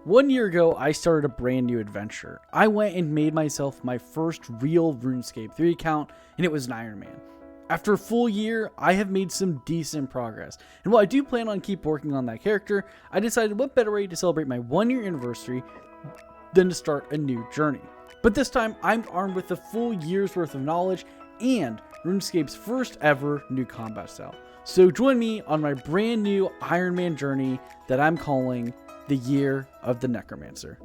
1 year ago, I started a brand new adventure. I went and made myself my first real RuneScape 3 account, and it was an Iron Man. After a full year, I have made some decent progress, and while I do plan on keep working on that character, I decided what better way to celebrate my 1 year anniversary than to start a new journey. But this time, I'm armed with a full year's worth of knowledge and RuneScape's first ever new combat style. So join me on my brand new Iron Man journey that I'm calling the Year of the Necromancer.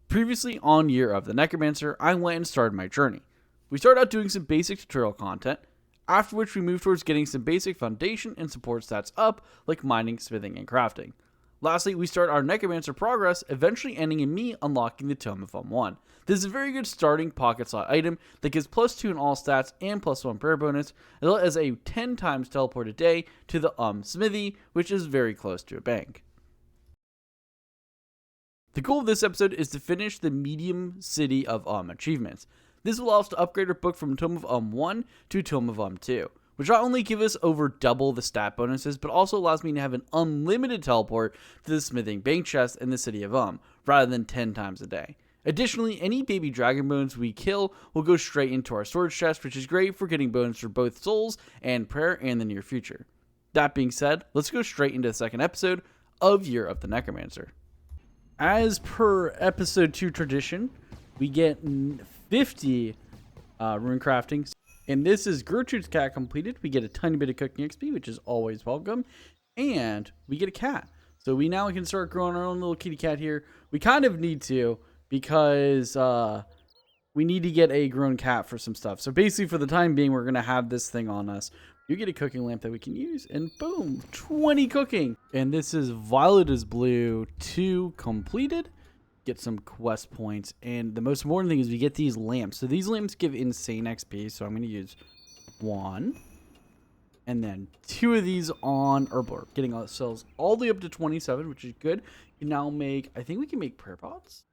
Previously on Year of the Necromancer, I went and started my journey. We started out doing some basic tutorial content, after which we moved towards getting some basic foundation and support stats up, like mining, smithing, and crafting. Lastly, we start our Necromancer progress, eventually ending in me unlocking the Tome of 1. This is a very good starting pocket slot item that gives +2 in all stats and +1 prayer bonus, as well as a 10 times teleport a day to the smithy, which is very close to a bank. The goal of this episode is to finish the medium city of achievements. This will allow us to upgrade our book from Tome of 1 to Tome of 2. Which not only give us over double the stat bonuses, but also allows me to have an unlimited teleport to the smithing bank chest in the city of rather than 10 times a day. Additionally, any baby dragon bones we kill will go straight into our storage chest, which is great for getting bones for both souls and prayer in the near future. That being said, let's go straight into the second episode of Year of the Necromancer. As per episode 2 tradition, we get 50 rune crafting. And this is Gertrude's cat completed. We get a tiny bit of cooking XP, which is always welcome. And we get a cat. So we now can start growing our own little kitty cat here. We kind of need to because we need to get a grown cat for some stuff. So basically for the time being, we're going to have this thing on us. You get a cooking lamp that we can use. And boom, 20 cooking. And this is Violet is Blue 2 completed. Get some quest points, and the most important thing is we get these lamps. So these lamps give insane XP, so I'm going to use 1 and then 2 of these on Herbler, getting ourselves all the way up to 27, which is good. You now make, I think we can make prayer pots.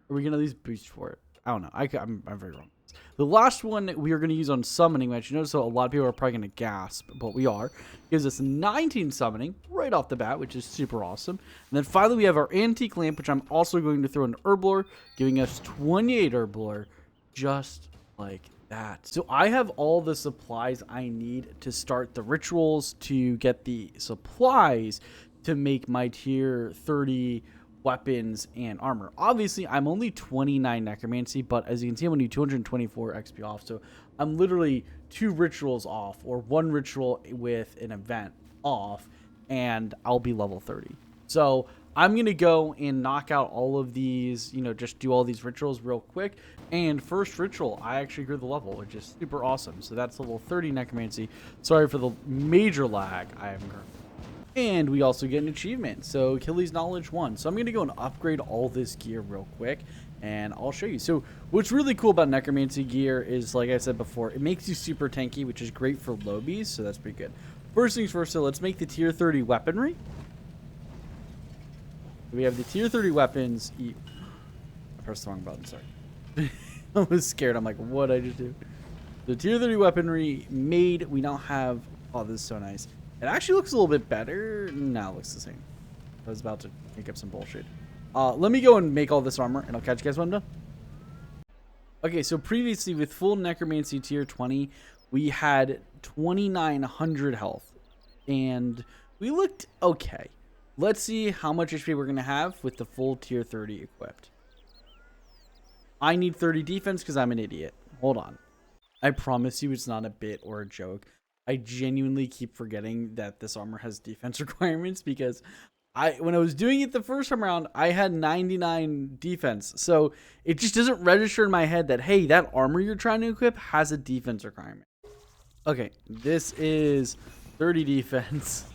Are we going to at least boost for it? I don't know. I'm very wrong. The last one that we are going to use on summoning, which you notice a lot of people are probably going to gasp, but we are, gives us 19 summoning right off the bat, which is super awesome. And then finally we have our antique lamp, which I'm also going to throw in Herbler, giving us 28 Herbler, just like that. So I have all the supplies I need to start the rituals, to get the supplies to make my tier 30 weapons and armor. Obviously, I'm only 29 necromancy, but as you can see, I'm only 224 XP off. So I'm literally 2 rituals off, or 1 ritual with an event off, and I'll be level 30. So I'm going to go and knock out all of these, just do all these rituals real quick. And first ritual, I actually grew the level, which is super awesome. So that's level 30 necromancy. Sorry for the major lag I am currently. And we also get an achievement, so Achilles Knowledge 1. So I'm going to go and upgrade all this gear real quick, and I'll show you. So what's really cool about Necromancy gear is, like I said before, it makes you super tanky, which is great for lobies, so that's pretty good. First things first, so let's make the tier 30 weaponry. We have the tier 30 weapons. I pressed the wrong button, sorry. I was scared. I'm like, what did I just do? The tier 30 weaponry made. We now have, oh, this is so nice. It actually looks a little bit better. No, it looks the same. I was about to make up some bullshit. Let me go and make all this armor, and I'll catch you guys when I'm done. Okay, so previously with full Necromancy tier 20, we had 2,900 health, and we looked okay. Let's see how much HP we're going to have with the full tier 30 equipped. I need 30 defense because I'm an idiot. Hold on. I promise you it's not a bit or a joke. I genuinely keep forgetting that this armor has defense requirements because when I was doing it the first time around, I had 99 defense. So it just doesn't register in my head that, hey, that armor you're trying to equip has a defense requirement. Okay, this is 30 defense.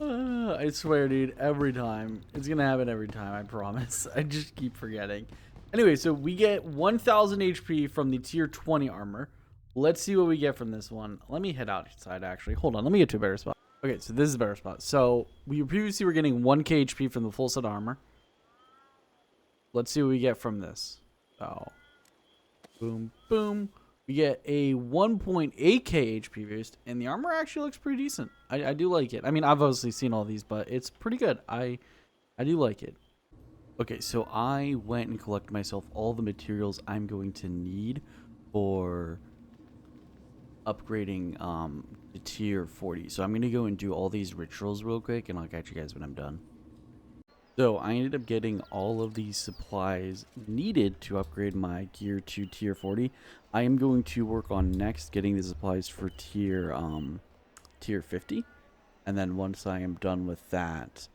I swear, dude, every time. It's going to happen every time, I promise. I just keep forgetting. Anyway, so we get 1,000 HP from the tier 20 armor. Let's see what we get from this one. Let me head outside, actually. Hold on. Let me get to a better spot. Okay, so this is a better spot. So we previously were getting 1k HP from the full set armor. let's see what we get from this. So, boom, boom. We get a 1.8k HP boost, and the armor actually looks pretty decent. I do like it. I mean, I've obviously seen all these, but it's pretty good. I do like it. Okay, so I went and collected myself all the materials I'm going to need for upgrading to tier 40. So I'm going to go and do all these rituals real quick, and I'll catch you guys when I'm done. So I ended up getting all of these supplies needed to upgrade my gear to tier 40. I am going to work on next getting the supplies for tier 50. And then once I am done with that,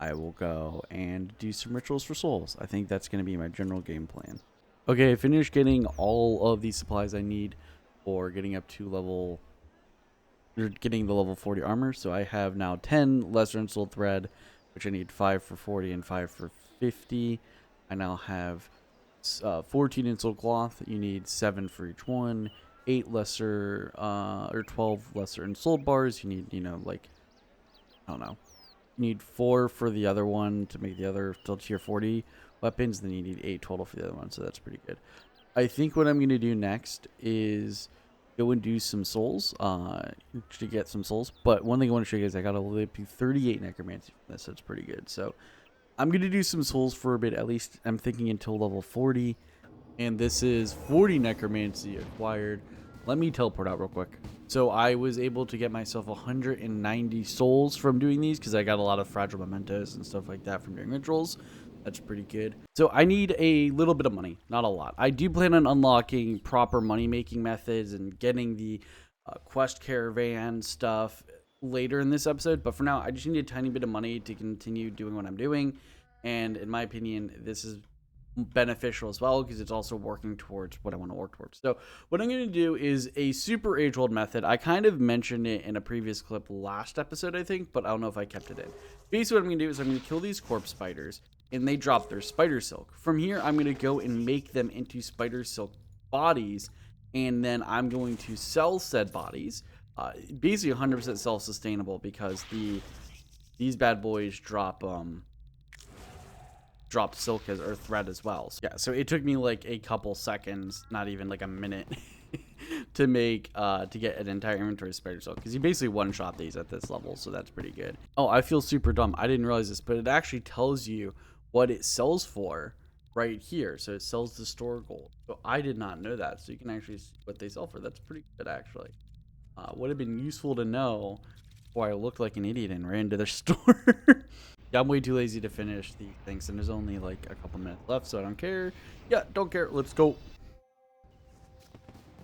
I will go and do some rituals for souls. I think that's going to be my general game plan. Okay, I finished getting all of the supplies I need for getting up to getting the level 40 armor. So I have now 10 lesser ensouled thread, which I need 5 for 40 and 5 for 50. I now have 14 ensouled cloth. You need 7 for each one. 8 lesser, or 12 lesser ensouled bars. You need, like, I don't know. You need 4 for the other one to make the other till tier 40 weapons. Then you need 8 total for the other one. So that's pretty good. I think what I'm going to do next is go and do some souls to get some souls. But one thing I want to show you guys, I got a level 38 necromancy from this. That's pretty good. So I'm going to do some souls for a bit. At least I'm thinking until level 40. And this is 40 necromancy acquired. Let me teleport out real quick. So I was able to get myself 190 souls from doing these because I got a lot of fragile mementos and stuff like that from doing rituals. That's pretty good. So I need a little bit of money, not a lot. I do plan on unlocking proper money making methods and getting the quest caravan stuff later in this episode. But for now, I just need a tiny bit of money to continue doing what I'm doing. And in my opinion, this is beneficial as well because it's also working towards what I want to work towards. So what I'm going to do is a super age-old method. I kind of mentioned it in a previous clip last episode, I think, but I don't know if I kept it in. Basically what I'm going to do is I'm going to kill these corpse spiders and they drop their spider silk. From here, I'm going to go and make them into spider silk bodies, and then I'm going to sell said bodies. Basically 100% self-sustainable because these bad boys dropped silk as or thread as well. So, yeah, so it took me like a couple seconds, not even like a minute, to make to get an entire inventory of spider silk because you basically one-shot these at this level, so that's pretty good. Oh, I feel super dumb. I didn't realize this, but it actually tells you what it sells for right here. So it sells the store gold. So I did not know that. So you can actually see what they sell for. That's pretty good actually. Would have been useful to know before I looked like an idiot and ran to the store. Yeah, I'm way too lazy to finish these things, and there's only like a couple minutes left, so I don't care. Yeah, don't care. Let's go.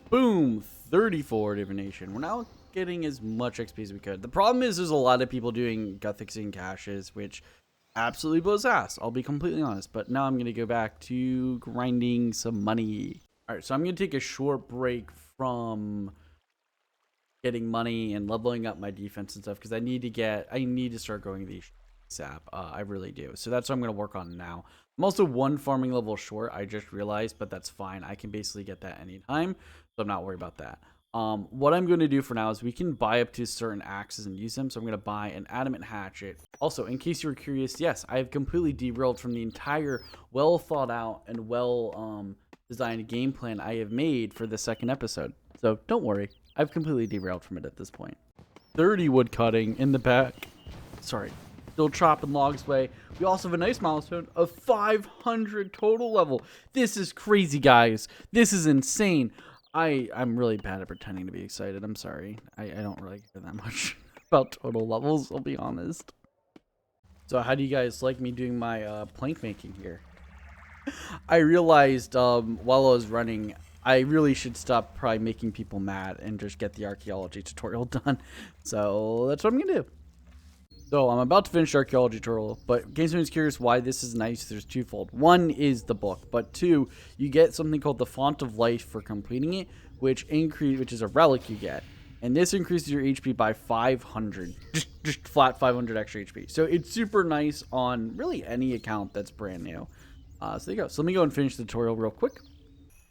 Boom, 34 divination. We're now getting as much XP as we could. The problem is there's a lot of people doing Guthixing caches, which absolutely blows ass. I'll be completely honest, but now I'm going to go back to grinding some money. All right, so I'm going to take a short break from getting money and leveling up my defense and stuff because I need to start going these ASAP. I really do. So that's what I'm going to work on now. I'm also one farming level short, I just realized, but that's fine. I can basically get that anytime, so I'm not worried about that. What I'm going to do for now is we can buy up to certain axes and use them. So I'm going to buy an adamant hatchet. Also, in case you were curious, yes, I have completely derailed from the entire well thought out and well designed game plan I have made for the second episode. So don't worry, I've completely derailed from it at this point. 30 wood cutting in the back. Sorry. Still chopping logs away. We also have a nice milestone of 500 total level. This is crazy, guys. This is insane. I'm really bad at pretending to be excited. I'm sorry. I don't really care that much about total levels, I'll be honest. So how do you guys like me doing my plank making here? I realized while I was running, I really should stop probably making people mad and just get the archaeology tutorial done. So that's what I'm going to do. So I'm about to finish the archaeology tutorial, but in case anyone's curious why this is nice, there's twofold. One is the book, but two, you get something called the Font of Life for completing it, which is a relic you get. And this increases your HP by 500, just flat 500 extra HP. So it's super nice on really any account that's brand new. So there you go. So let me go and finish the tutorial real quick.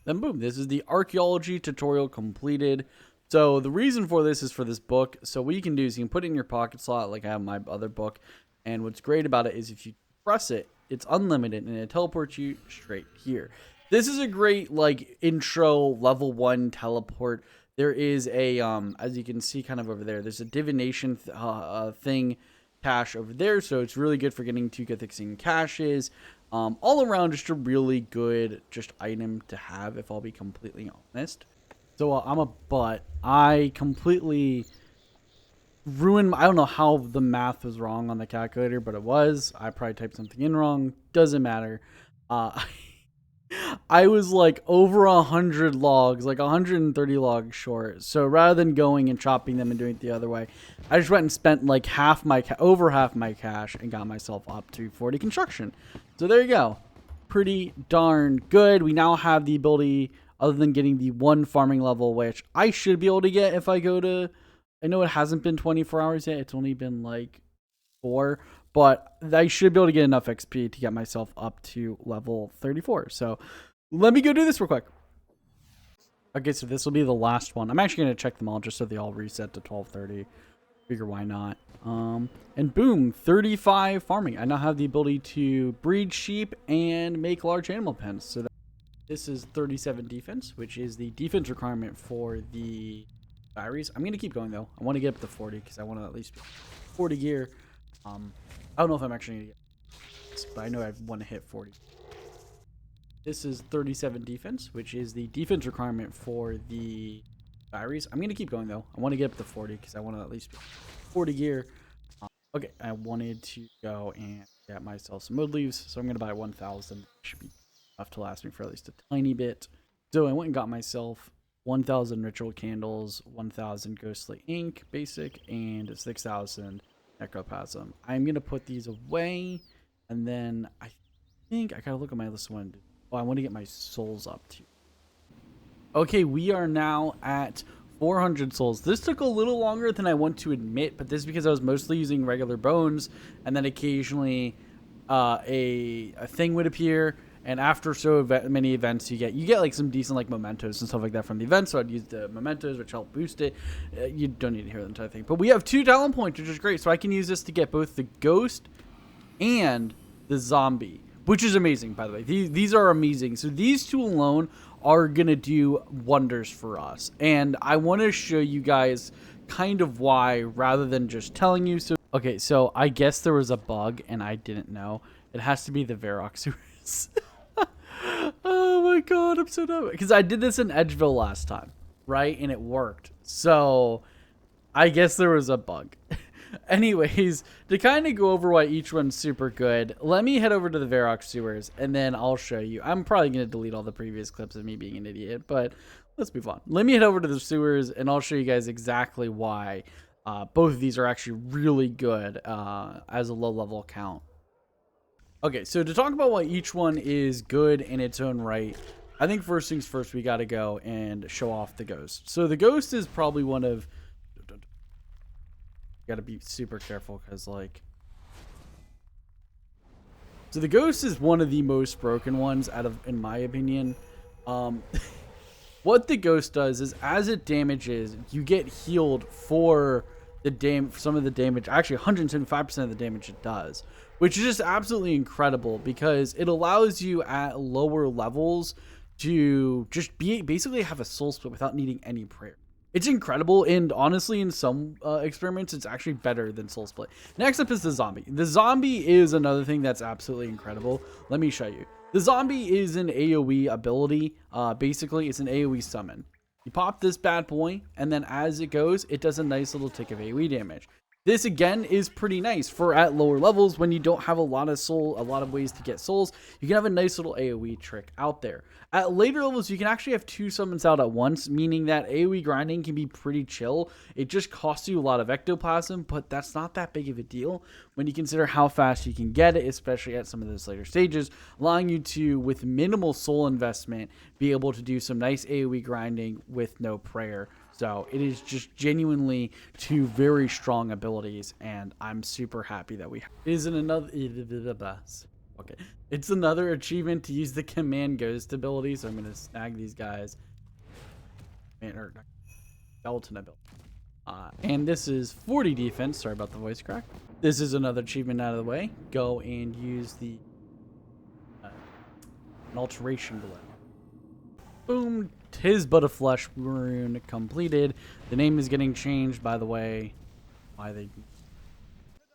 Then boom, this is the archaeology tutorial completed. So the reason for this is for this book. So what you can do is you can put it in your pocket slot like I have my other book. And what's great about it is if you press it, it's unlimited and it teleports you straight here. This is a great like intro level 1 teleport. There is a as you can see kind of over there, there's a divination thing cache over there, so it's really good for getting 2 Githixing caches. All around just a really good just item to have, if I'll be completely honest. So I'm a butt. I completely ruined. I don't know how the math was wrong on the calculator, but it was. I probably typed something in wrong. Doesn't matter. Uh, I was like over 100 logs, like 130 logs short. So rather than going and chopping them and doing it the other way, I just went and spent like over half my cash and got myself up to 40 construction. So there you go. Pretty darn good. We now have the ability, other than getting the 1 farming level, which I should be able to get if I go to, I know it hasn't been 24 hours yet. It's only been like 4, but I should be able to get enough XP to get myself up to level 34. So let me go do this real quick. Okay, so this will be the last one. I'm actually going to check them all just so they all reset to 1230. Figure why not. And boom, 35 farming. I now have the ability to breed sheep and make large animal pens. So this is 37 defense, which is the defense requirement for the batteries. I'm going to keep going though. I want to get up to 40 because I want to at least 40 gear. I don't know if I'm actually going to get this, but I know I want to hit 40. This is 37 defense, which is the defense requirement for the batteries. I'm going to keep going though. I want to get up to 40 because I want to at least 40 gear. Okay, I wanted to go and get myself some wood leaves, so I'm going to buy 1,000. Should be enough to last me for at least a tiny bit. So I went and got myself 1,000 ritual candles, 1,000 ghostly ink basic, and 6,000 necroplasm. I'm going to put these away, and then I think I got to look at my list of one. Oh, I want to get my souls up too. Okay, we are now at 400 souls. This took a little longer than I want to admit, but this is because I was mostly using regular bones, and then occasionally a thing would appear. And after so many events, you get like some decent like mementos and stuff like that from the event. So I'd use the mementos, which help boost it. You don't need to hear the entire thing, but we have 2 talent points, which is great. So I can use this to get both the ghost and the zombie, which is amazing, by the way. These are amazing. So these 2 alone are going to do wonders for us. And I want to show you guys kind of why, rather than just telling you. So, okay, so I guess there was a bug and I didn't know. It has to be the Varrock sewers. Oh my god, I'm so dumb. Because I did this in Edgeville last time, right? And it worked. So I guess there was a bug. Anyways, to kind of go over why each one's super good, let me head over to the Varrock sewers and then I'll show you. I'm probably going to delete all the previous clips of me being an idiot, but let's move on. Let me head over to the sewers and I'll show you guys exactly why both of these are actually really good as a low level account. Okay, so to talk about why each one is good in its own right, I think first things first, we got to go and show off the ghost. So the ghost is probably one of... Got to be super careful because like... So the ghost is one of the most broken ones out of, in my opinion. What the ghost does is as it damages, you get healed for the some of the damage. Actually, 175% of the damage it does, which is just absolutely incredible because it allows you at lower levels to just basically have a soul split without needing any prayer. It's incredible, and honestly, in some experiments, it's actually better than Soul Split. Next up is the zombie. The zombie is another thing that's absolutely incredible. Let me show you. The zombie is an AoE ability. Basically, it's an AoE summon. You pop this bad boy, and then as it goes, it does a nice little tick of AoE damage. This again is pretty nice for at lower levels when you don't have a lot of ways to get souls. You can have a nice little AoE trick out there. At later levels, you can actually have 2 summons out at once, meaning that AoE grinding can be pretty chill. It just costs you a lot of ectoplasm, but that's not that big of a deal when you consider how fast you can get it, especially at some of those later stages, allowing you to, with minimal soul investment, be able to do some nice AoE grinding with no prayer. So it is just genuinely 2 very strong abilities, and I'm super happy that we have. It is another... Okay, it's another achievement to use the command ghost ability, so I'm going to snag these guys. Skeleton ability. And this is 40 defense. Sorry about the voice crack. This is another achievement out of the way. Go and use the an alteration balloon. Boom, tis but a flesh wound completed. The name is getting changed, by the way. Why they...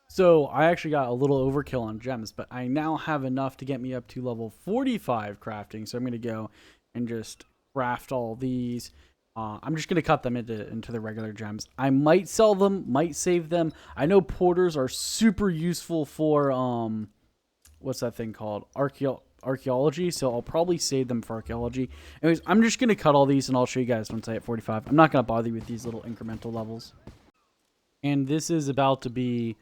So I actually got a little overkill on gems, but I now have enough to get me up to level 45 crafting. So I'm going to go and just craft all these. I'm just going to cut them into the regular gems. I might sell them, might save them. I know porters are super useful for, what's that thing called? Archaeology. So I'll probably save them for archaeology. Anyways, I'm just going to cut all these and I'll show you guys once I hit 45. I'm not going to bother you with these little incremental levels. And this is about to be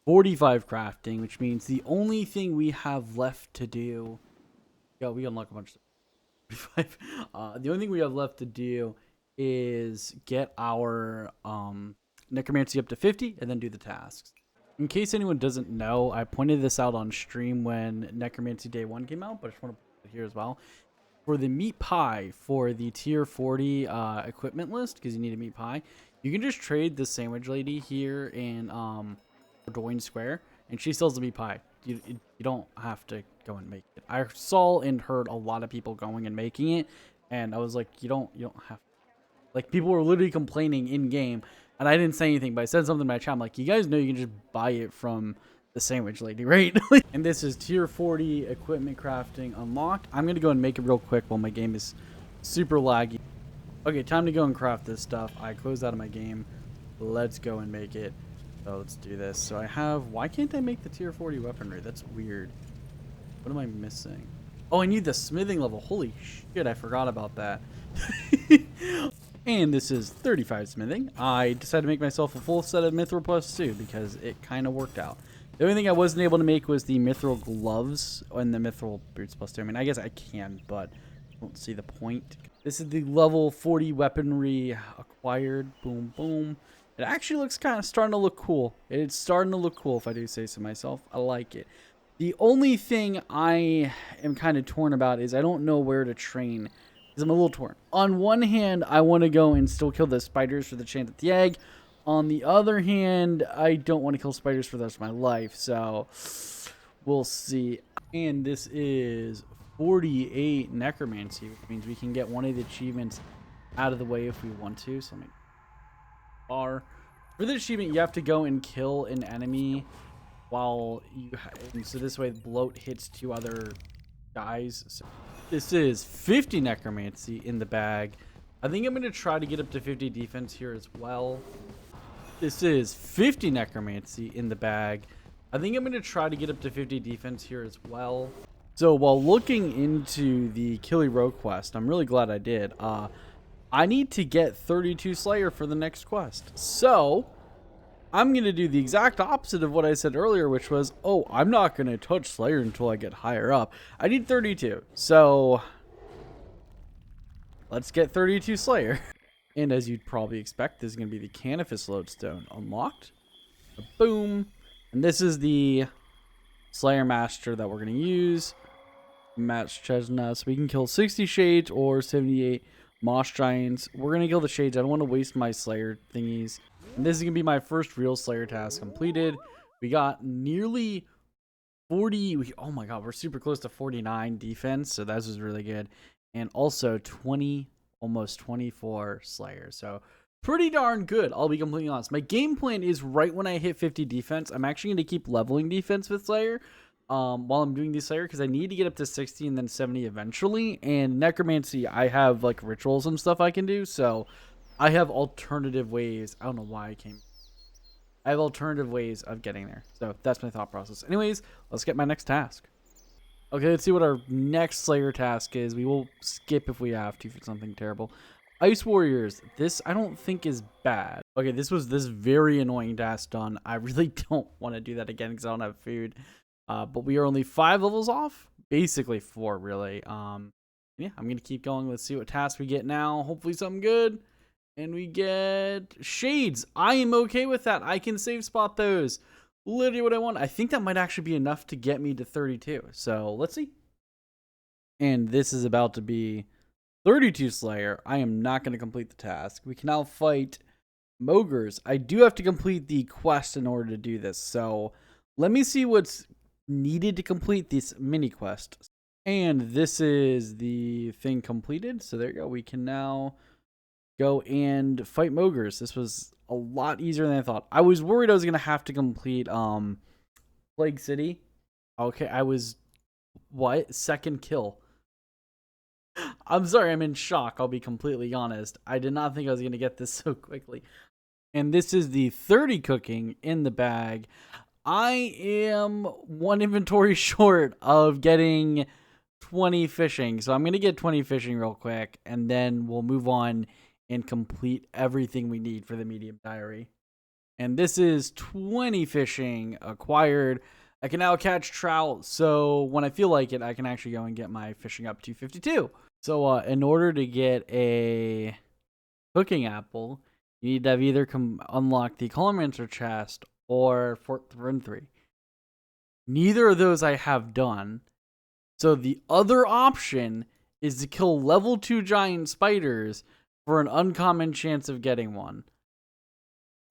45 crafting, which means the only thing we have left to do... Yeah, we unlock a bunch of stuff. 45. The only thing we have left to do is get our necromancy up to 50 and then do the tasks. In case anyone doesn't know, I pointed this out on stream when Necromancy Day 1 came out, but I just want to put it here as well. For the meat pie, for the tier 40 equipment list, because you need a meat pie, you can just trade the sandwich lady here in Doyne Square, and she sells the meat pie. You don't have to go and make it. I saw and heard a lot of people going and making it, and I was like, you don't have to. Like, people were literally complaining in game, and I didn't say anything, but I said something in my chat. I'm like, you guys know you can just buy it from the sandwich lady, right? And this is tier 40 equipment crafting unlocked. I'm gonna go and make it real quick while my game is super laggy. Okay, time to go and craft this stuff. I closed out of my game. Let's go and make it. So let's do this. So I have... Why can't I make the tier 40 weaponry? That's weird. What am I missing? Oh, I need the smithing level. Holy shit, I forgot about that. And this is 35 smithing. I decided to make myself a full set of mithril plus 2 because it kind of worked out. The only thing I wasn't able to make was the mithril gloves and the mithril boots plus 2. I mean, I guess I can, but I don't see the point. This is the level 40 weaponry acquired. Boom, boom. It actually looks kind of starting to look cool. It's starting to look cool, if I do say so myself. I like it. The only thing I am kind of torn about is I don't know where to train. Because I'm a little torn. On one hand, I want to go and still kill the spiders for the chance at the egg. On the other hand, I don't want to kill spiders for the rest of my life. So, we'll see. And this is 48 necromancy, which means we can get one of the achievements out of the way if we want to. So, let me... For the achievement, you have to go and kill an enemy while you... So this way, bloat hits 2 other guys. So this is 50 necromancy in the bag. I think I'm going to try to get up to 50 defense here as well. This is 50 necromancy in the bag. I think I'm going to try to get up to 50 defense here as well. So while looking into the Killy Row quest, I'm really glad I did. I need to get 32 Slayer for the next quest. So I'm going to do the exact opposite of what I said earlier, which was, oh, I'm not going to touch Slayer until I get higher up. I need 32. So let's get 32 Slayer. And as you'd probably expect, this is going to be the Canifis Lodestone unlocked. Boom. And this is the Slayer Master that we're going to use. Match Chesna. So we can kill 60 Shades or 78 Moss Giants. We're going to kill the Shades. I don't want to waste my Slayer thingies. And this is going to be my first real Slayer task completed. We got nearly 40. Oh my god, we're super close to 49 defense. So that was really good. And also 20, almost 24 Slayer. So pretty darn good, I'll be completely honest. My game plan is right when I hit 50 defense, I'm actually going to keep leveling defense with Slayer while I'm doing the Slayer, because I need to get up to 60 and then 70 eventually. And Necromancy, I have like rituals and stuff I can do. So I have alternative ways. I don't know why I have alternative ways of getting there. So that's my thought process. Anyways, let's get my next task. Okay, let's see what our next Slayer task is. We will skip if we have to for something terrible. Ice Warriors. This I don't think is bad. Okay, this was this very annoying task done. I really don't want to do that again because I don't have food. But we are only 5 levels off. Basically 4, really. Yeah, I'm going to keep going. Let's see what task we get now. Hopefully something good. And we get Shades. I am okay with that. I can save spot those. Literally what I want. I think that might actually be enough to get me to 32. So let's see. And this is about to be 32 Slayer. I am not going to complete the task. We can now fight Mogres. I do have to complete the quest in order to do this. So let me see what's needed to complete this mini quest. And this is the thing completed. So there you go. We can now go and fight Mogres. This was a lot easier than I thought. I was worried I was going to have to complete Plague City. Okay, I was, what? Second kill. I'm sorry, I'm in shock. I'll be completely honest. I did not think I was going to get this so quickly. And this is the 30 cooking in the bag. I am one inventory short of getting 20 fishing. So I'm going to get 20 fishing real quick, and then we'll move on and complete everything we need for the medium diary. And this is 20 fishing acquired. I can now catch trout, so when I feel like it, I can actually go and get my fishing up to 52. So in order to get a cooking apple, you need to have either unlock the Colormancer chest or Fort Throne 3. Neither of those I have done. So the other option is to kill level 2 giant spiders for an uncommon chance of getting one.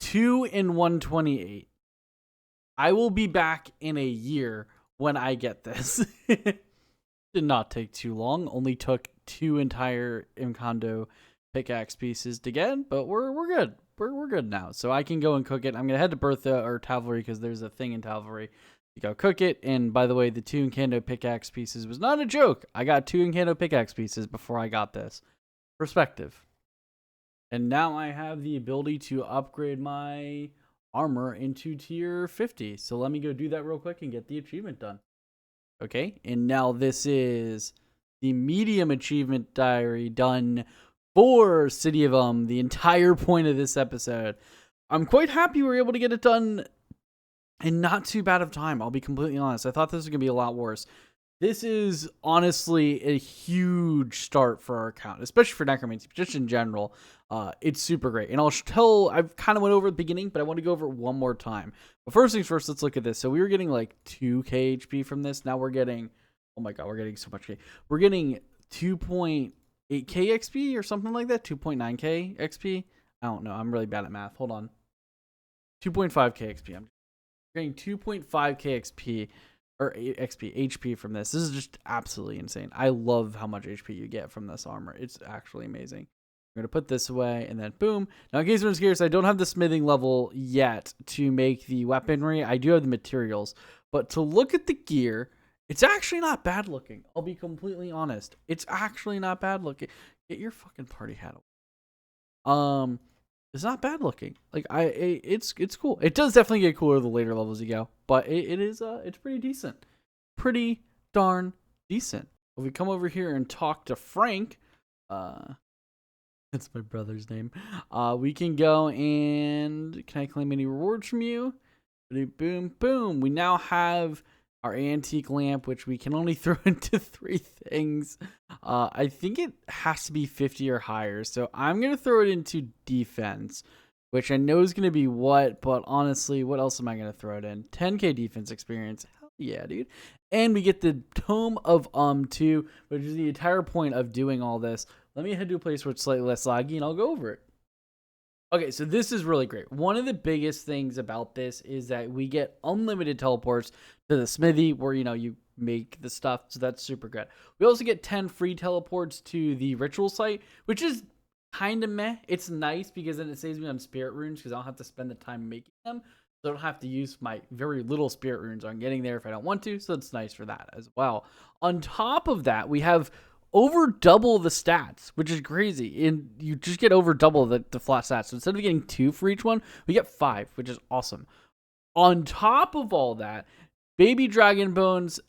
2 in 128. I will be back in a year when I get this. Did not take too long. Only took 2 entire Imcondo pickaxe pieces to get, but we're good. We're good now. So I can go and cook it. I'm gonna head to Bertha or Tal'Vori because there's a thing in Tal'Vori. You go cook it. And by the way, the 2 Imcondo pickaxe pieces was not a joke. I got 2 Imcondo pickaxe pieces before I got this. Perspective. And now I have the ability to upgrade my armor into tier 50. So let me go do that real quick and get the achievement done. Okay, and now this is the medium achievement diary done for City of the entire point of this episode. I'm quite happy we were able to get it done in not too bad of time. I'll be completely honest. I thought this was going to be a lot worse. This is honestly a huge start for our account, especially for Necromancy, just in general. It's super great. And I've kind of went over at the beginning, but I want to go over it one more time. But first things first, let's look at this. So we were getting like 2k HP from this. Now we're getting, oh my god, we're getting so much. We're getting 2.8k XP or something like that. 2.9k XP. I don't know. I'm really bad at math. Hold on. 2.5k XP. I'm getting 2.5k XP. Or HP from this. This is just absolutely insane. I love how much HP you get from this armor. It's actually amazing. I'm going to put this away, and then boom. Now, in case anyone's curious, I don't have the smithing level yet to make the weaponry. I do have the materials. But to look at the gear, it's actually not bad looking. I'll be completely honest. It's actually not bad looking. Get your fucking party hat away. It's not bad looking. Like it's cool. It does definitely get cooler the later levels you go, but it's pretty decent, pretty darn decent. If we come over here and talk to Frank, that's my brother's name. We can go and can I claim any rewards from you? Boom, boom. We now have our antique lamp, which we can only throw into 3 things. I think it has to be 50 or higher. So I'm going to throw it into defense, which I know is going to be what, but honestly, what else am I going to throw it in? 10k defense experience. Hell yeah, dude. And we get the Tome of 2, which is the entire point of doing all this. Let me head to a place where it's slightly less laggy and I'll go over it. Okay, so this is really great. One of the biggest things about this is that we get unlimited teleports to the smithy where, you make the stuff. So that's super good. We also get 10 free teleports to the ritual site, which is kind of meh. It's nice because then it saves me on spirit runes because I don't have to spend the time making them. So I don't have to use my very little spirit runes on getting there if I don't want to. So it's nice for that as well. On top of that, we have over double the stats, which is crazy. And you just get over double the flat stats. So instead of getting 2 for each one, we get 5, which is awesome. On top of all that, baby dragon bones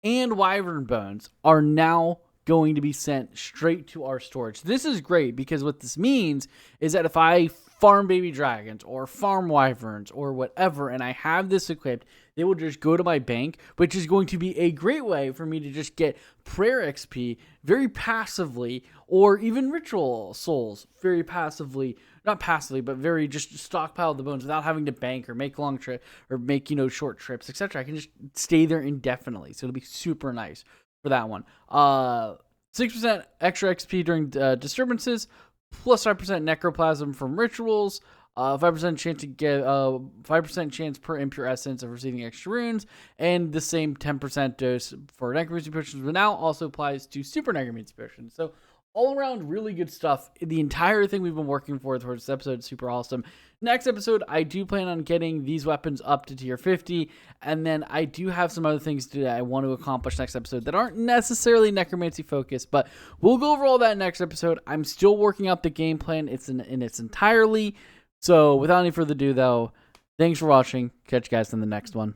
and wyvern bones are now going to be sent straight to our storage. This is great because what this means is that if I farm baby dragons or farm wyverns or whatever, and I have this equipped, they will just go to my bank, which is going to be a great way for me to just get prayer XP very passively, or even ritual souls very passively, not passively, but very just stockpile the bones without having to bank or make long trip or make, short trips, etc. I can just stay there indefinitely. So it'll be super nice for that one. 6% extra XP during disturbances, plus 5% necroplasm from rituals. 5% chance to get 5% chance per impure essence of receiving extra runes, and the same 10% dose for necromancy potions, but now also applies to super necromancy potions. So all around, really good stuff. The entire thing we've been working for towards this episode is super awesome. Next episode, I do plan on getting these weapons up to tier 50, and then I do have some other things that I want to accomplish next episode that aren't necessarily necromancy focused, but we'll go over all that next episode. I'm still working out the game plan in its entirely. So without any further ado, though, thanks for watching. Catch you guys in the next one.